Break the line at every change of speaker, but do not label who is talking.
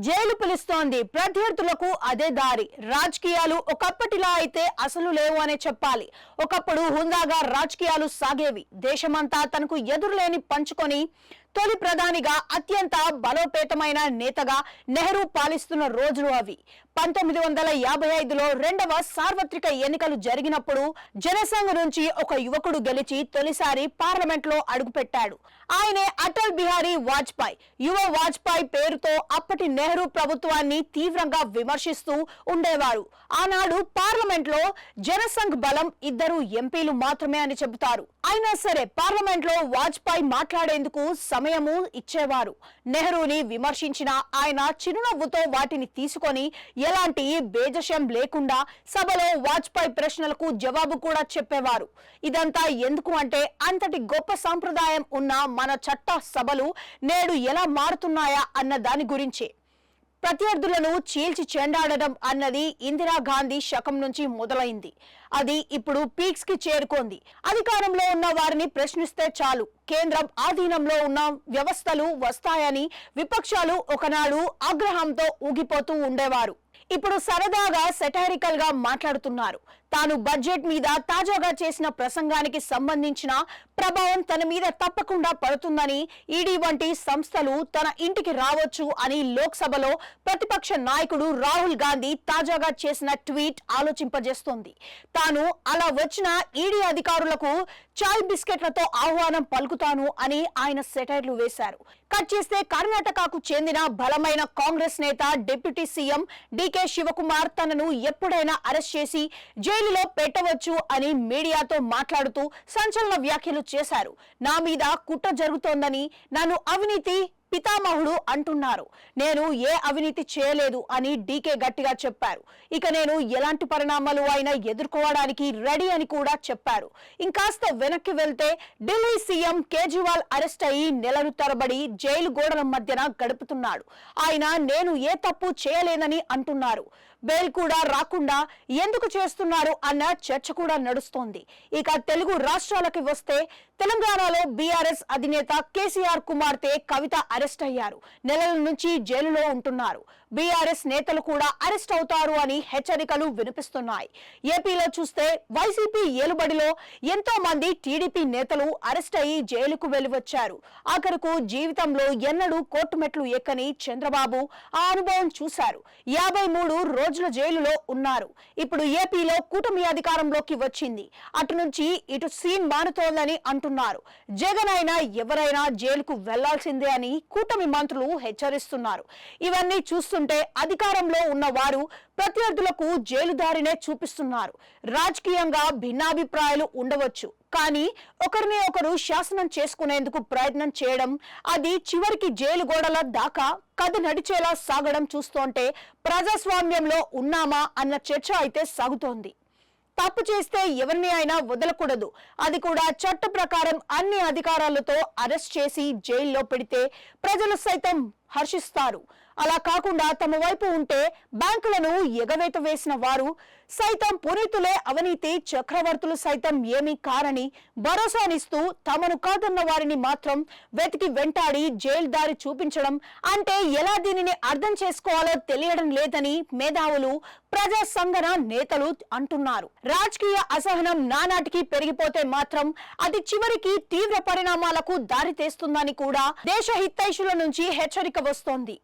Jail పిలుస్తోంది. ప్రత్యర్థులకు అదే దారి. రాజకీయాలు ఒకప్పటిలా అయితే అసలు లేవు అనే చెప్పాలి. ఒకప్పుడు హుందాగా రాజకీయాలు సాగేవి. దేశమంతా తనకు ఎదురులేని పంచుకొని తొలి ప్రధానిగా అత్యంత బలోపేతమైన నేతగా నెహ్రూ పాలిస్తున్న రోజులు అవి. 1955లో రెండవ సార్వత్రిక ఎన్నికలు జరిగినప్పుడు జనసంఘ్ నుంచి ఒక యువకుడు గెలిచి తొలిసారి పార్లమెంట్ లో అడుగుపెట్టాడు. ఆయనే అటల్ బిహారీ వాజ్పేయి. యువ వాజ్పేయి పేరుతో అప్పటి నెహ్రూ ప్రభుత్వాన్ని తీవ్రంగా విమర్శిస్తూ ఉండేవారు. ఆనాడు పార్లమెంట్ లో జనసంఘ్ బలం 2 ఎంపీలు మాత్రమే అని చెబుతారు. అయినా సరే పార్లమెంట్ లో వాజ్పేయి మాట్లాడేందుకు సమయము ఇచ్చేవారు. నెహ్రూని విమర్శించిన ఆయన చిరునవ్వుతో వాటిని తీసుకొని ఎలాంటి బేజషం లేకుండా సభలో వాజ్పేయి ప్రశ్నలకు జవాబు కూడా చెప్పేవారు. ఇదంతా ఎందుకు అంటే అంతటి గొప్ప సాంప్రదాయం ఉన్న మన చట్ట సభలు నేడు ఎలా మారుతున్నాయా అన్న దాని గురించే. ప్రత్యర్థులను చీల్చి చెండాడడం అన్నది ఇందిరాగాంధీ శకం నుంచి మొదలైంది. అది ఇప్పుడు పీక్స్ కి చేరుకుంది. అధికారంలో ఉన్న వారిని ప్రశ్నిస్తే చాలు, కేంద్రం ఆధీనంలో ఉన్న వ్యవస్థలు వస్తాయని విపక్షాలు ఒకనాడు ఆగ్రహంతో ఊగిపోతూ ఉండేవారు. ఇప్పుడు సరదాగా సెటైరికల్ గా మాట్లాడుతున్నారు. తాను బడ్జెట్ మీద తాజాగా చేసిన ప్రసంగానికి సంబంధించిన ప్రభావం తన మీద తప్పకుండా పడుతుందని, ఈడీ వంటి సంస్థలు తన ఇంటికి రావచ్చు అని లోక్సభలో ప్రతిపక్ష నాయకుడు రాహుల్ గాంధీ తాజాగా చేసిన ట్వీట్ ఆలోచింపజేస్తోంది. తాను అలా వచ్చిన ఈడీ అధికారులకు చాయ్ బిస్కెట్లతో ఆహ్వానం పలుకుతాను అని ఆయన సెటైర్లు వేశారు. కట్ చేస్తే కర్ణాటకకు చెందిన బలమైన కాంగ్రెస్ నేత డిప్యూటీ సీఎం డీకే శివకుమార్ తనను ఎప్పుడైనా అరెస్ట్ చేసి జైలులో పెట్టవచ్చు అని మీడియాతో మాట్లాడుతూ సంచలన వ్యాఖ్యలు చేశారు. నా మీద కుట్ర జరుగుతోందని, నన్ను అవినీతి పితామహుడు అంటున్నారు. నేను ఏ అవినీతి చేయలేదు అని డీకే గట్టిగా చెప్పారు. ఇక నేను ఎలాంటి పరిణామాలు అయినా ఎదుర్కోవడానికి రెడీ అని కూడా చెప్పారు. ఇంకాస్త వెనక్కి వెళ్తే ఢిల్లీ సీఎం కేజ్రీవాల్ అరెస్ట్ అయ్యి నెలలు తరబడి జైలు గోడల మధ్యన గడుపుతున్నాడు. ఆయన నేను ఏ తప్పు చేయలేదని అంటున్నారు. బెయిల్ కూడా రాకుండా ఎందుకు చేస్తున్నారు అన్న చర్చ కూడా నడుస్తోంది. ఇక తెలుగు రాష్ట్రాలకి వస్తే తెలంగాణలో బీఆర్ఎస్ అధినేత కేసీఆర్ కుమార్తె కవిత అరెస్ట్ అయ్యారు. నెలల నుంచి జైలులో ఉంటున్నారు. బీఆర్ఎస్ నేతలు కూడా అరెస్ట్ అవుతారు అని హెచ్చరికలు వినిపిస్తున్నాయి. ఏపీలో చూస్తే వైసీపీ ఏలుబడిలో ఎంతో మంది టీడీపీ నేతలు అరెస్ట్ అయ్యి జైలుకు వెళ్లి వచ్చారు. ఆఖరుకు జీవితంలో ఎన్నడూ కోర్టు మెట్లు ఎక్కని చంద్రబాబు ఆ అనుభవం చూశారు. 53 రోజుల జైలులో ఉన్నారు. ఇప్పుడు ఏపీలో కూటమి అధికారంలోకి వచ్చింది. అటు నుంచి ఇటు సీన్ మారుతోందని అంటున్నారు. జగన్ అయినా ఎవరైనా జైలుకు వెళ్లాల్సిందే అని కూటమి మంత్రులు హెచ్చరిస్తున్నారు. ఇవన్నీ చూస్తుంటే అధికారంలో ఉన్న వారు ప్రత్యర్థులకు జైలు దారినే చూపిస్తున్నారు. రాజకీయంగా భిన్నాభిప్రాయాలు ఉండవచ్చు, కానీ ఒకరిని ఒకరు శాసనం చేసుకునేందుకు ప్రయత్నం చేయడం, అది చివరికి జైలు గోడల దాకా కథ నడిచేలా సాగడం చూస్తుంటే ప్రజాస్వామ్యంలో ఉన్నామా అన్న చర్చ అయితే సాగుతోంది. తప్పు చేస్తే ఎవరిని అయినా వదలకూడదు. అది కూడా చట్ట ప్రకారం అన్ని అధికారాలతో అరెస్ట్ చేసి జైల్లో పెడితే ప్రజలు సైతం హర్షిస్తారు. అలా కాకుండా తమ వైపు ఉంటే బ్యాంకులను ఎగవేత వేసిన వారు సైతం పునీతులే, అవినీతి చక్రవర్తులు సైతం ఏమీ కారని భరోసానిస్తూ తమను కాదన్న వారిని మాత్రం వెతికి వెంటాడి జైలు దారి చూపించడం అంటే ఎలా దీనిని అర్థం చేసుకోవాలో తెలియడం లేదని మేధావులు, ప్రజా సంఘన నేతలు అంటున్నారు. రాజకీయ అసహనం నానాటికి పెరిగిపోతే మాత్రం అది చివరికి తీవ్ర పరిణామాలకు దారి తీస్తుందని కూడా దేశ హితైషుల నుంచి హెచ్చరిక వస్తోంది.